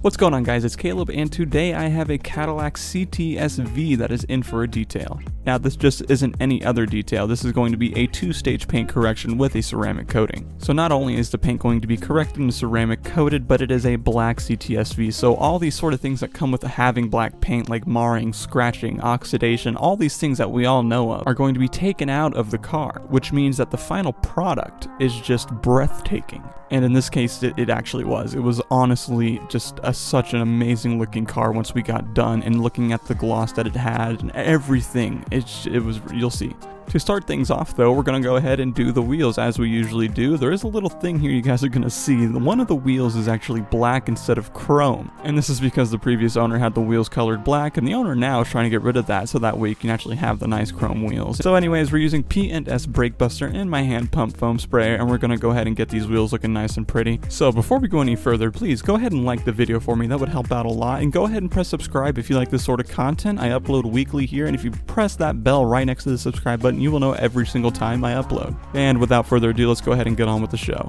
What's going on, guys? It's Caleb, and today I have a Cadillac CTS-V that is in for a detail. Now, this just isn't any other detail. This is going to be a two-stage paint correction with a ceramic coating. So not only is the paint going to be corrected and ceramic coated, but it is a black CTS-V. So all these sort of things that come with having black paint, like marring, scratching, oxidation, all these things that we all know of, are going to be taken out of the car, which means that the final product is just breathtaking. And in this case, it actually was. It was honestly just such an amazing looking car once we got done, and looking at the gloss that it had and everything, it was, you'll see. To start things off though, we're going to go ahead and do the wheels as we usually do. There is a little thing here you guys are going to see. One of the wheels is actually black instead of chrome. And this is because the previous owner had the wheels colored black, and the owner now is trying to get rid of that so that way you can actually have the nice chrome wheels. So anyways, we're using P&S Brake Buster and my hand pump foam spray, and we're going to go ahead and get these wheels looking nice and pretty. So before we go any further, please go ahead and like the video for me. That would help out a lot. And go ahead and press subscribe if you like this sort of content. I upload weekly here, and if you press that bell right next to the subscribe button, you will know every single time I upload. And without further ado, let's go ahead and get on with the show.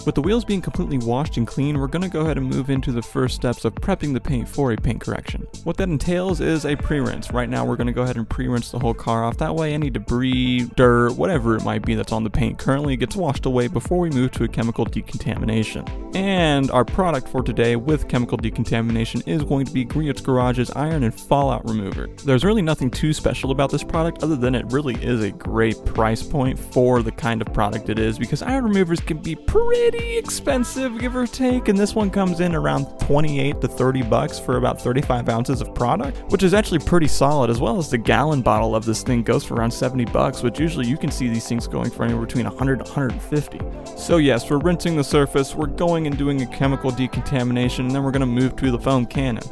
With the wheels being completely washed and clean, we're going to go ahead and move into the first steps of prepping the paint for a paint correction. What that entails is a pre-rinse. Right now we're going to go ahead and pre-rinse the whole car off. That way any debris, dirt, whatever it might be that's on the paint currently gets washed away before we move to a chemical decontamination. And our product for today with chemical decontamination is going to be Meguiar's Garage's Iron and Fallout Remover. There's really nothing too special about this product other than it really is a great price point for the kind of product it is, because iron removers can be pretty expensive, give or take, and this one comes in around 28 to 30 bucks for about 35 ounces of product, which is actually pretty solid, as well as the gallon bottle of this thing goes for around 70 bucks, which usually you can see these things going for anywhere between 100 to 150. So yes, we're rinsing the surface, we're going and doing a chemical decontamination, and then we're going to move to the foam cannon.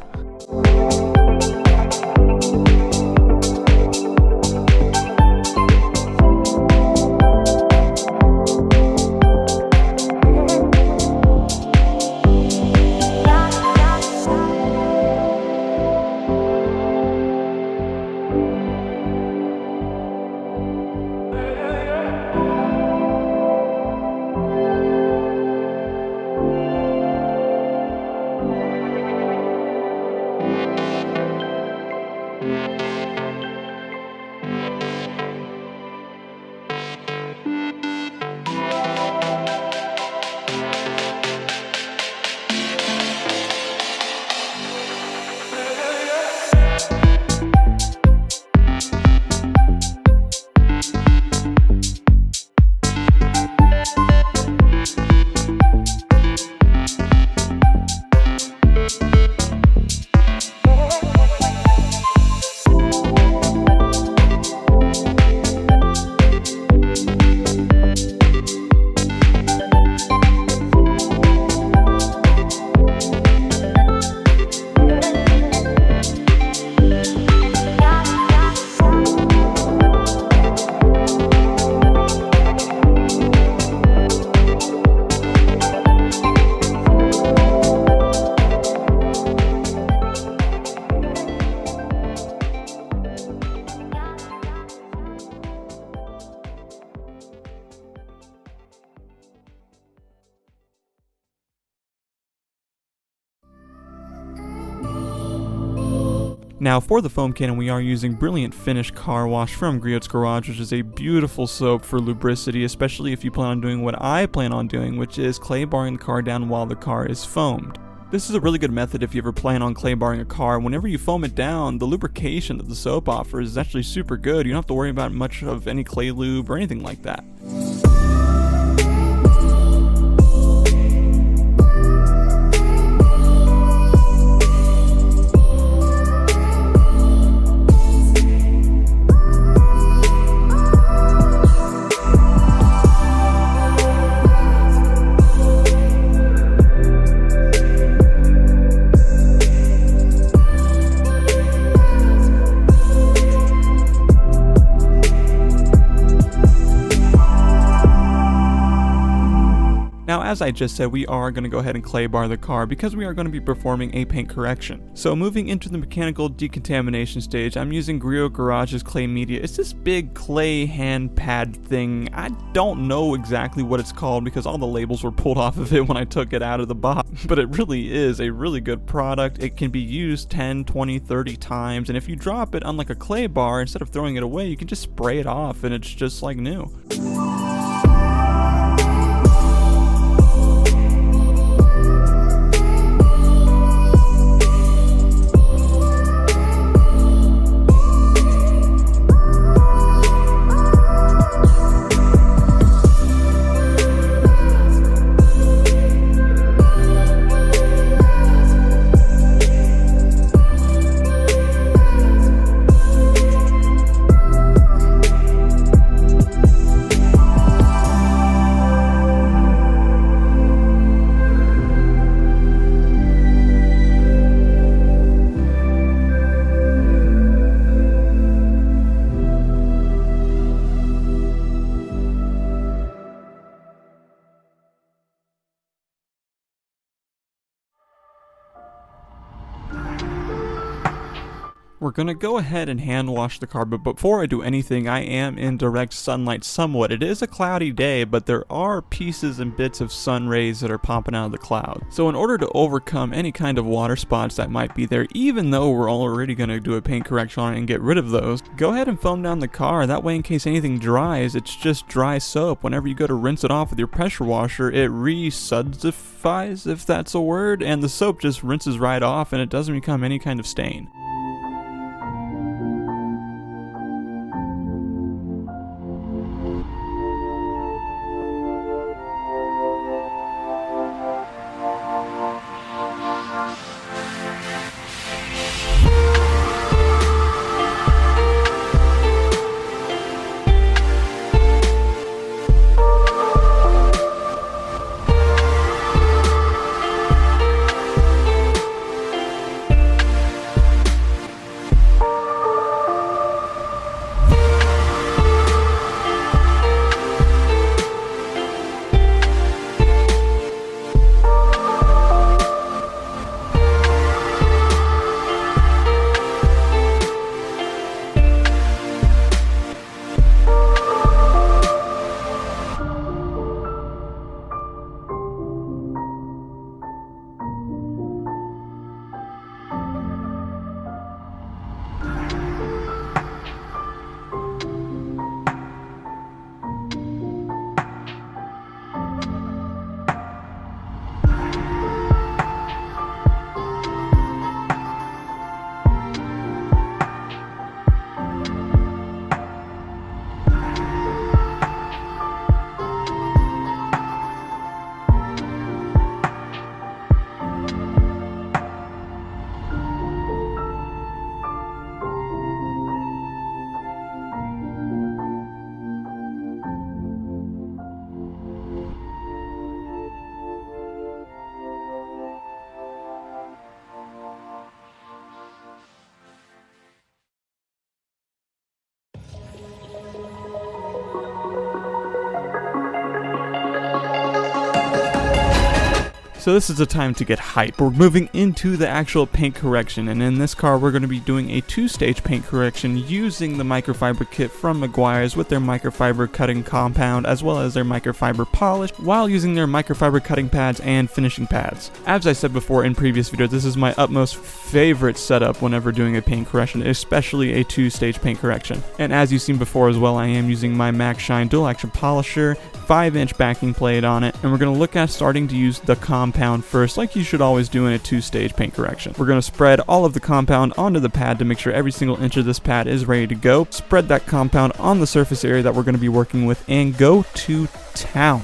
Now for the foam cannon, we are using Brilliant Finish Car Wash from Griot's Garage, which is a beautiful soap for lubricity, especially if you plan on doing what I plan on doing, which is clay barring the car down while the car is foamed. This is a really good method if you ever plan on clay barring a car. Whenever you foam it down, the lubrication that the soap offers is actually super good. You don't have to worry about much of any clay lube or anything like that. Now, as I just said, we are going to go ahead and clay bar the car because we are going to be performing a paint correction. So moving into the mechanical decontamination stage, I'm using Griot Garage's clay media. It's this big clay hand pad thing. I don't know exactly what it's called because all the labels were pulled off of it when I took it out of the box, but it really is a really good product. It can be used 10, 20, 30 times, and if you drop it, unlike a clay bar, instead of throwing it away, you can just spray it off and it's just like new. We're gonna go ahead and hand wash the car, but before I do anything, I am in direct sunlight somewhat. It is a cloudy day, but there are pieces and bits of sun rays that are popping out of the cloud. So in order to overcome any kind of water spots that might be there, even though we're already gonna do a paint correction on it and get rid of those, go ahead and foam down the car. That way, in case anything dries, it's just dry soap. Whenever you go to rinse it off with your pressure washer, it resudifies, if that's a word, and the soap just rinses right off and it doesn't become any kind of stain. So this is the time to get hype. We're moving into the actual paint correction, and in this car we're going to be doing a 2-stage paint correction using the microfiber kit from Meguiar's with their microfiber cutting compound as well as their microfiber polish, while using their microfiber cutting pads and finishing pads. As I said before in previous videos, this is my utmost favorite setup whenever doing a paint correction, especially a 2-stage paint correction. And as you've seen before as well, I am using my Maxshine dual action polisher, 5-inch backing plate on it, and we're going to look at starting to use the compound first, like you should always do in a 2-stage paint correction. We're going to spread all of the compound onto the pad to make sure every single inch of this pad is ready to go. Spread that compound on the surface area that we're going to be working with and go to town.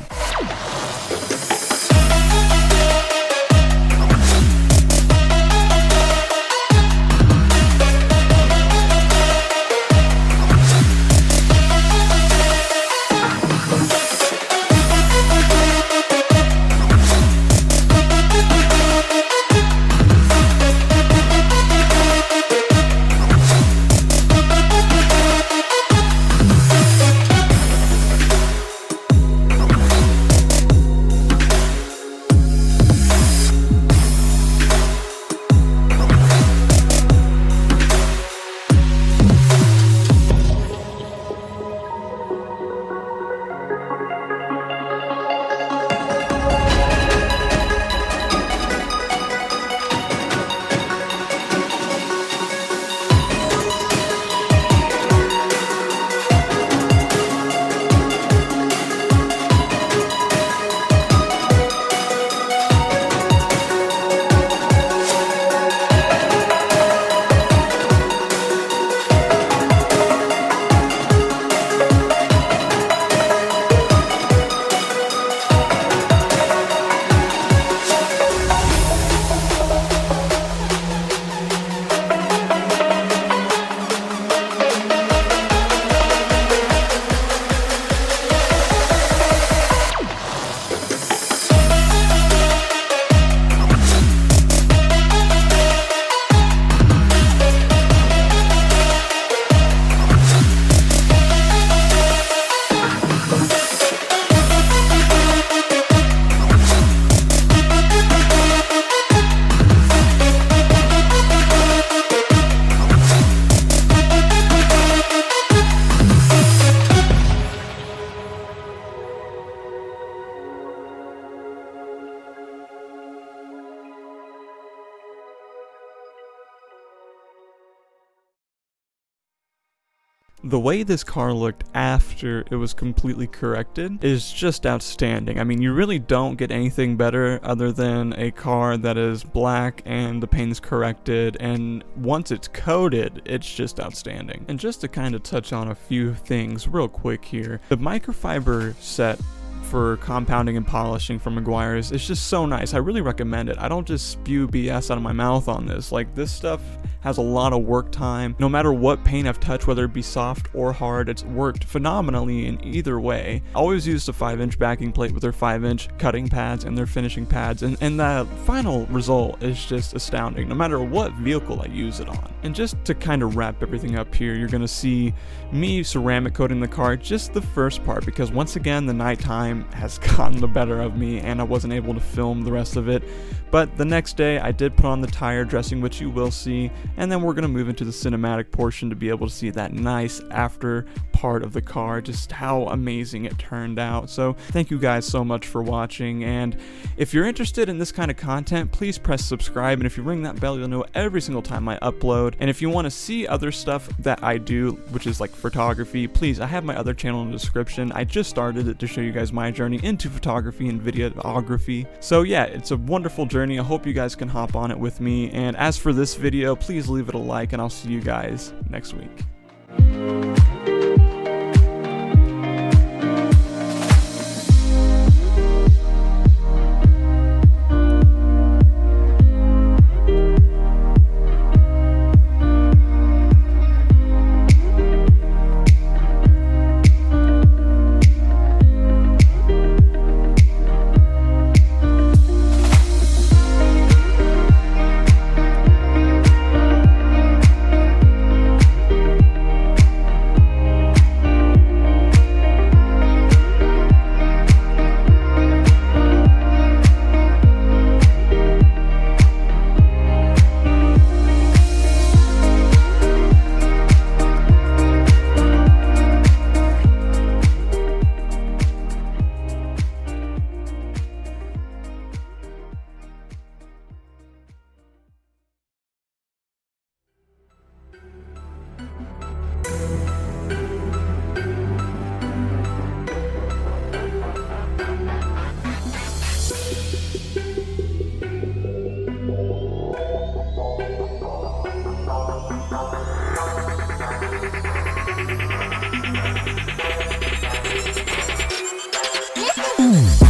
The way this car looked after it was completely corrected is just outstanding. I mean, you really don't get anything better other than a car that is black and the paint is corrected, and once it's coated, it's just outstanding. And just to kind of touch on a few things real quick here, the microfiber set for compounding and polishing from Meguiar's is just so nice. I really recommend it. I don't just spew BS out of my mouth on this. Like, this stuff has a lot of work time. No matter what paint I've touched, whether it be soft or hard, it's worked phenomenally in either way. I always use the 5-inch backing plate with their 5-inch cutting pads and their finishing pads, and the final result is just astounding, no matter what vehicle I use it on. And just to kind of wrap everything up here, you're gonna see me ceramic coating the car, just the first part, because once again, the nighttime has gotten the better of me and I wasn't able to film the rest of it. But the next day I did put on the tire dressing, which you will see, and then we're going to move into the cinematic portion to be able to see that nice after part of the car, just how amazing it turned out. So thank you guys so much for watching, and if you're interested in this kind of content, please press subscribe, and if you ring that bell, you'll know every single time I upload. And if you want to see other stuff that I do, which is like photography, please, I have my other channel in the description. I just started it to show you guys my journey into photography and videography. So yeah, it's a wonderful journey. I hope you guys can hop on it with me, and as for this video, please leave it a like, and I'll see you guys next week. CTSV.